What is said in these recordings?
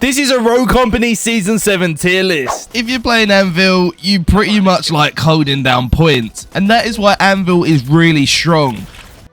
This is a Rogue Company Season 7 tier list. If you're playing Anvil, you pretty much like holding down points, and that is why Anvil is really strong.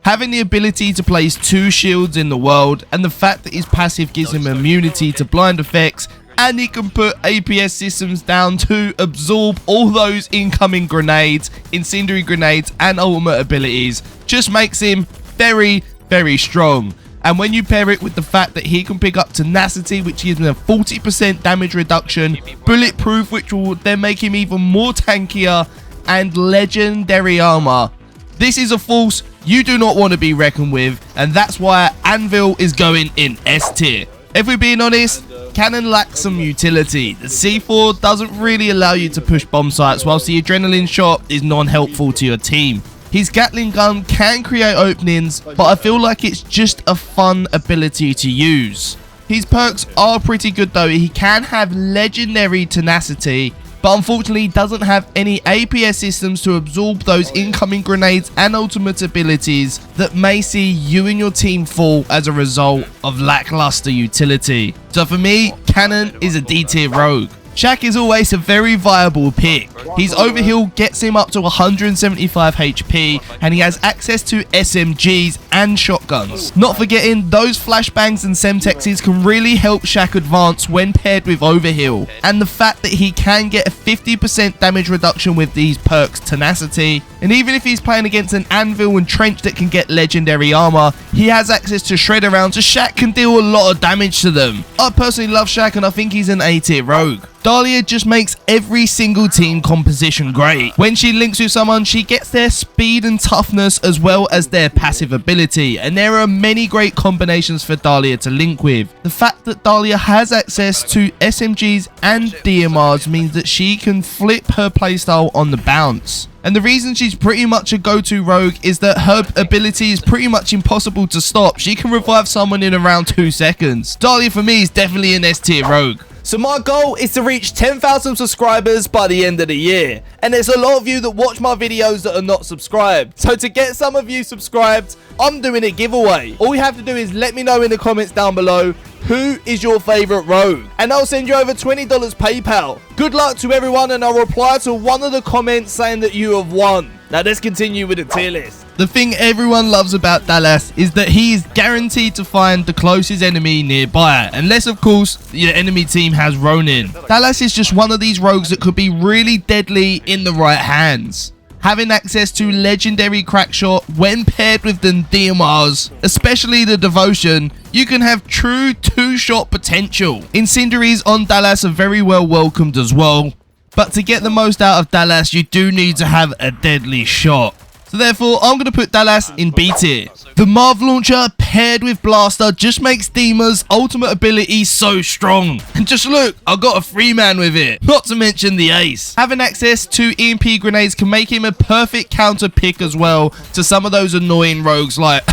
Having the ability to place 2 shields in the world, and the fact that his passive gives him immunity to blind effects, and he can put APS systems down to absorb all those incoming grenades, incendiary grenades, and ultimate abilities, just makes him very, very strong. And when you pair it with the fact that he can pick up tenacity, which gives him a 40% damage reduction, bulletproof, which will then make him even more tankier, and legendary armor, this is a force you do not want to be reckoned with, and that's why Anvil is going in S tier. If we're being honest, Cannon lacks some utility. The C4 doesn't really allow you to push bomb sites, whilst the adrenaline shot is non-helpful to your team. His Gatling gun can create openings, but I feel like it's just a fun ability to use. His perks are pretty good though. He can have legendary tenacity, but unfortunately doesn't have any APS systems to absorb those incoming grenades and ultimate abilities that may see you and your team fall as a result of lackluster utility. So for me, Cannon is a D tier rogue. Chaac is always a very viable pick. His overheal gets him up to 175 HP, and he has access to SMGs and shotguns. Not forgetting, those flashbangs and semtexes can really help Chaac advance when paired with overheal. And the fact that he can get a 50% damage reduction with these perks tenacity, and even if he's playing against an Anvil and Trench that can get legendary armor, he has access to shredder rounds, so Chaac can deal a lot of damage to them. I personally love Chaac, and I think he's an A tier rogue. Dahlia just makes every single team composition great. When she links with someone, she gets their speed and toughness as well as their passive ability, and there are many great combinations for Dahlia to link with. The fact that Dahlia has access to SMGs and DMRs means that she can flip her playstyle on the bounce. And the reason she's pretty much a go-to rogue is that her ability is pretty much impossible to stop. She can revive someone in around 2 seconds. Dahlia for me is definitely an S tier rogue. So my goal is to reach 10,000 subscribers by the end of the year. And there's a lot of you that watch my videos that are not subscribed. So to get some of you subscribed, I'm doing a giveaway. All you have to do is let me know in the comments down below who is your favorite rogue, and I'll send you over $20 PayPal. Good luck to everyone, and I'll reply to one of the comments saying that you have won. Now let's continue with the tier list. The thing everyone loves about Dallas is that he is guaranteed to find the closest enemy nearby, unless of course the enemy team has Ronin. Dallas is just one of these rogues that could be really deadly in the right hands. Having access to legendary crackshot when paired with the DMRs, especially the devotion, you can have true 2-shot potential. Incendiaries on Dallas are very well welcomed as well, but to get the most out of Dallas, you do need to have a deadly shot. So therefore, I'm going to put Dallas in B tier. The Marv launcher paired with Blaster just makes Dima's ultimate ability so strong. And just look, I got a 3-man with it. Not to mention the ace. Having access to EMP grenades can make him a perfect counter pick as well to some of those annoying rogues like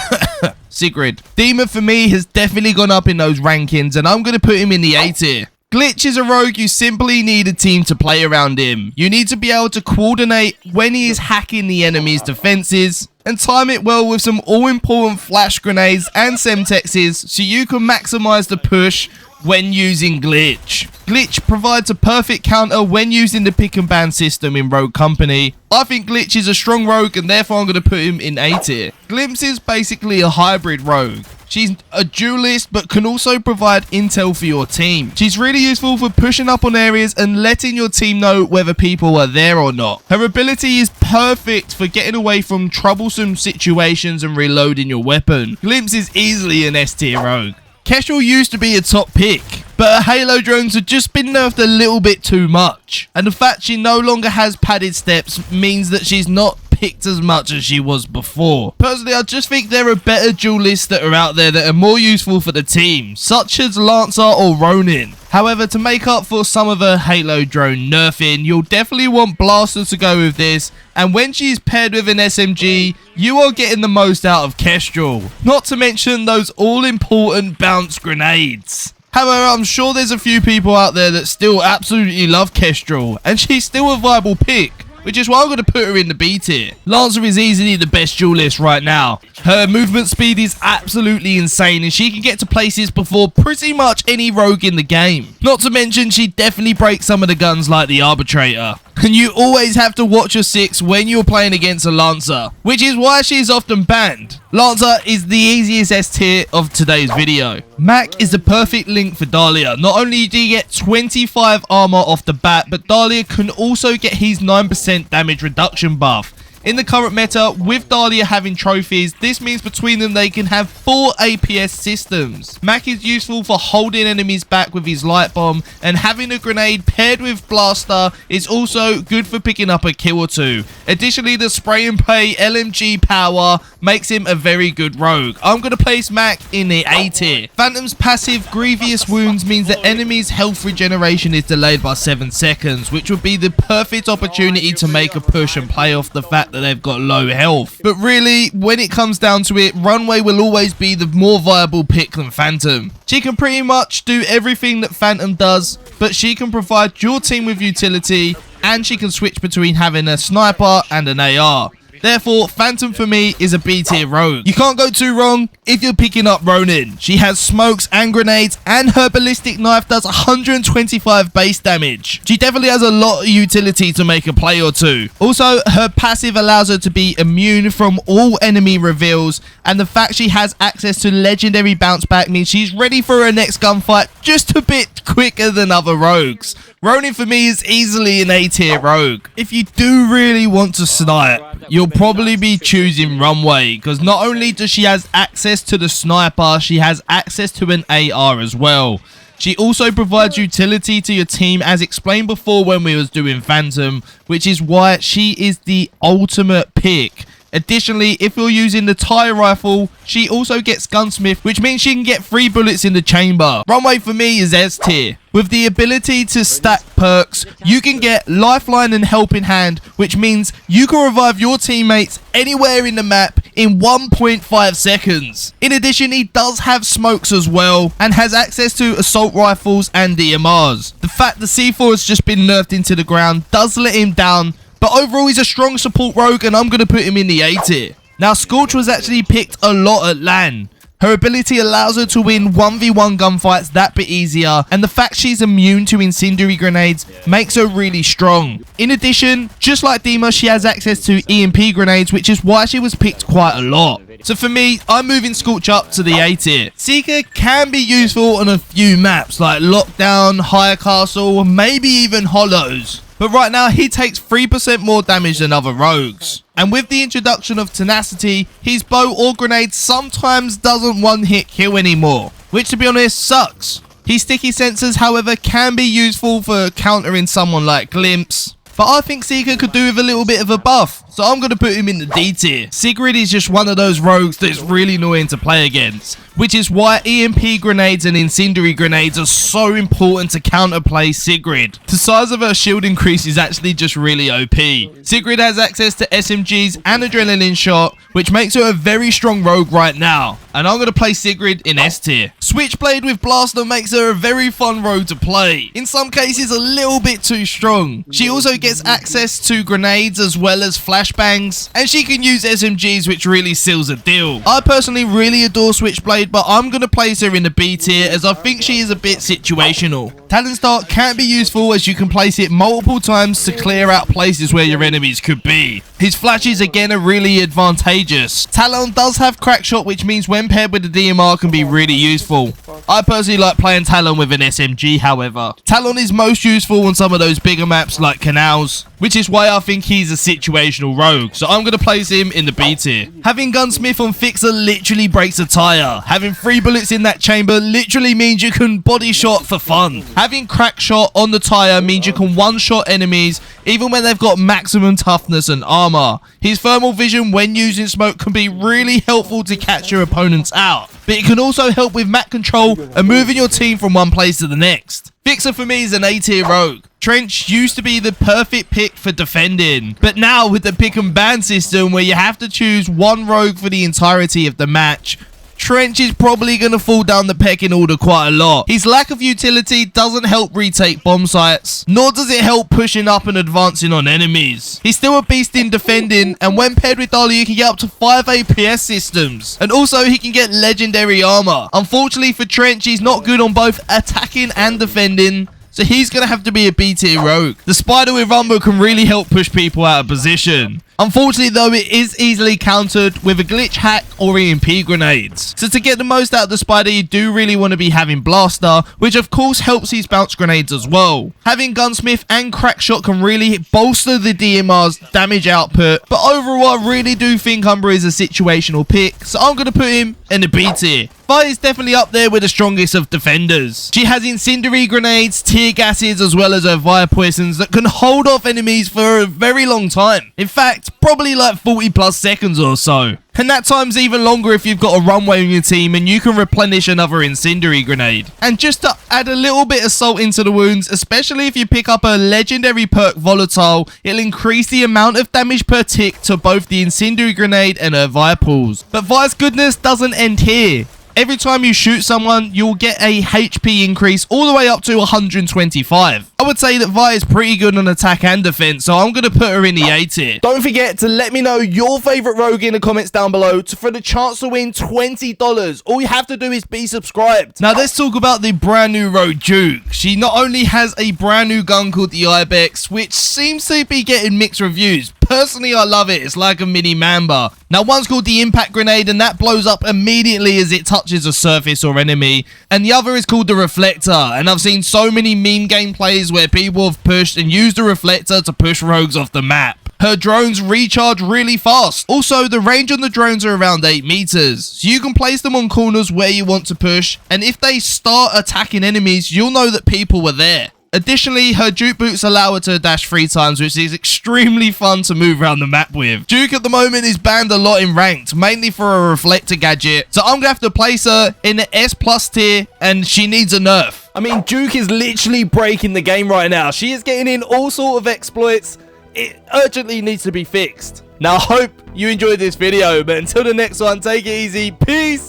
Sigrid. Dima for me has definitely gone up in those rankings, and I'm going to put him in the A tier. Glitch is a rogue you simply need a team to play around him. You need to be able to coordinate when he is hacking the enemy's defenses, and time it well with some all-important flash grenades and semtexes so you can maximize the push when using Glitch. Glitch provides a perfect counter when using the pick and ban system in Rogue Company. I think Glitch is a strong rogue, and therefore I'm going to put him in A tier. Glimpse is basically a hybrid rogue. She's a duelist but can also provide intel for your team. She's really useful for pushing up on areas and letting your team know whether people are there or not. Her ability is perfect for getting away from troublesome situations and reloading your weapon. Glimpse is easily an S tier rogue. Kestrel used to be a top pick, but her Halo drones have just been nerfed a little bit too much. And the fact she no longer has padded steps means that she's not picked as much as she was before. Personally, I just think there are better duelists that are out there that are more useful for the team, such as Lancer or Ronin. However, to make up for some of her Halo drone nerfing, you'll definitely want Blaster to go with this, and when she's paired with an SMG, you are getting the most out of Kestrel. Not to mention those all-important bounce grenades. However, I'm sure there's a few people out there that still absolutely love Kestrel, and she's still a viable pick. which is why I'm going to put her in the B tier. Lancer is easily the best duelist right now. Her movement speed is absolutely insane, and she can get to places before pretty much any rogue in the game. Not to mention, she definitely breaks some of the guns like the Arbitrator. And you always have to watch your 6 when you're playing against a Lancer, which is why she is often banned. Lancer is the easiest S tier of today's video. Mack is the perfect link for Dahlia. Not only do you get 25 armor off the bat, but Dahlia can also get his 9% damage reduction buff. In the current meta, with Dahlia having trophies, this means between them they can have 4 APS systems. Mack is useful for holding enemies back with his light bomb, and having a grenade paired with blaster is also good for picking up a kill or 2. Additionally, the spray and pray LMG power makes him a very good rogue. I'm going to place Mack in the A tier. Phantom's passive Grievous Wounds means that enemies' health regeneration is delayed by 7 seconds, which would be the perfect opportunity to make a push and play off the fact that they've got low health. But really, when it comes down to it, Runway will always be the more viable pick than Phantom. She can pretty much do everything that Phantom does, but she can provide your team with utility, and she can switch between having a sniper and an AR. Therefore, Phantom for me is a B tier rogue. You can't go too wrong if you're picking up Ronin. She has smokes and grenades, and her ballistic knife does 125 base damage. She definitely has a lot of utility to make a play or 2. Also, her passive allows her to be immune from all enemy reveals, and the fact she has access to legendary bounce back means she's ready for her next gunfight just a bit quicker than other rogues. Ronin for me is easily an A tier rogue. If you do really want to snipe, you'll probably be choosing Runway, because not only does she have access to the sniper, she has access to an AR as well. She also provides utility to your team, as explained before when we was doing Phantom, which is why she is the ultimate pick. Additionally, if you're using the tire rifle, she also gets gunsmith, which means she can get 3 bullets in the chamber. Runway for me is S tier. With the ability to stack perks, you can get lifeline and helping hand, which means you can revive your teammates anywhere in the map in 1.5 seconds. In addition, he does have smokes as well, and has access to assault rifles and DMRs. The fact the C4 has just been nerfed into the ground does let him down, but overall he's a strong support rogue, and I'm going to put him in the A tier. Now, Scorch was actually picked a lot at LAN. Her ability allows her to win 1v1 gunfights that bit easier, and the fact she's immune to incendiary grenades makes her really strong. In addition, just like Dima, she has access to EMP grenades, which is why she was picked quite a lot. So for me, I'm moving Scorch up to the A tier. Seeker can be useful on a few maps like Lockdown, Higher Castle, maybe even Hollows. But right now, he takes 3% more damage than other rogues. And with the introduction of tenacity, his bow or grenade sometimes doesn't one-hit kill anymore, which to be honest sucks. His sticky sensors, however, can be useful for countering someone like Glimpse, but I think Seeker could do with a little bit of a buff, so I'm going to put him in the D tier. Sigrid is just one of those rogues that's really annoying to play against, which is why EMP grenades and incendiary grenades are so important to counterplay Sigrid. The size of her shield increase is actually just really OP. Sigrid has access to SMGs and adrenaline shot, which makes her a very strong rogue right now, and I'm going to play Sigrid in S tier. Switchblade with blaster makes her a very fun rogue to play, in some cases a little bit too strong. She also gets access to grenades as well as flashbangs, and she can use SMGs, which really seals the deal. I personally really adore Switchblade, but I'm going to place her in the B tier as I think she is a bit situational. Talon's dart can be useful as you can place it multiple times to clear out places where your enemies could be. His flashes again are really advantageous. Talon does have crack shot, which means when paired with the DMR can be really useful. I personally like playing Talon with an SMG, however. Talon is most useful on some of those bigger maps like canals, which is why I think he's a situational rogue, so I'm going to place him in the B tier. Having gunsmith on Fixer literally breaks a tire. Having 3 bullets in that chamber literally means you can body shot for fun. Having crack shot on the tire means you can one-shot enemies even when they've got maximum toughness and armor. His thermal vision when using smoke can be really helpful to catch your opponents out, but it can also help with map control and moving your team from one place to the next. Fixer for me is an A tier rogue. Trench used to be the perfect pick for defending, but now with the pick and ban system where you have to choose one rogue for the entirety of the match, Trench is probably going to fall down the pecking order quite a lot. His lack of utility doesn't help retake bomb sites, nor does it help pushing up and advancing on enemies. He's still a beast in defending, and when paired with Dahlia, you can get up to 5 APS systems, and also he can get legendary armor. Unfortunately for Trench, he's not good on both attacking and defending, so he's going to have to be a B tier rogue. The spider with Umbra can really help push people out of position. Unfortunately though, it is easily countered with a glitch hack or EMP grenades. So to get the most out of the spider, you do really want to be having blaster, which of course helps his bounce grenades as well. Having gunsmith and crackshot can really bolster the DMR's damage output, but overall I really do think Umbra is a situational pick, so I'm going to put him in the B tier. Vi is definitely up there with the strongest of defenders. She has incendiary grenades, tear gases, as well as her fire poisons that can hold off enemies for a very long time. In fact, probably like 40 plus seconds or so. And that time's even longer if you've got a runway on your team and you can replenish another incendiary grenade. And just to add a little bit of salt into the wounds, especially if you pick up a legendary perk Volatile, it'll increase the amount of damage per tick to both the incendiary grenade and her fire pools. But Vi's goodness doesn't end here. Every time you shoot someone, you'll get a HP increase all the way up to 125. I would say that Vi is pretty good on attack and defense, so I'm going to put her in the A tier. Don't forget to let me know your favorite rogue in the comments down below for the chance to win $20. All you have to do is be subscribed. Now let's talk about the brand new rogue Juke. She not only has a brand new gun called the Ibex, which seems to be getting mixed reviews. Personally, I love it. It's like a mini Mamba. Now, one's called the Impact Grenade, and that blows up immediately as it touches a surface or enemy. And the other is called the Reflector. And I've seen so many meme gameplays where people have pushed and used the Reflector to push rogues off the map. Her drones recharge really fast. Also, the range on the drones are around 8 meters. So you can place them on corners where you want to push. And if they start attacking enemies, you'll know that people were there. Additionally, her Juke boots allow her to dash 3 times, which is extremely fun to move around the map with. Juke at the moment is banned a lot in ranked, mainly for a reflector gadget, so I'm going to have to place her in the S+ tier, and she needs a nerf. I mean, Juke is literally breaking the game right now. She is getting in all sort of exploits. It urgently needs to be fixed. Now, I hope you enjoyed this video, but until the next one, take it easy. Peace!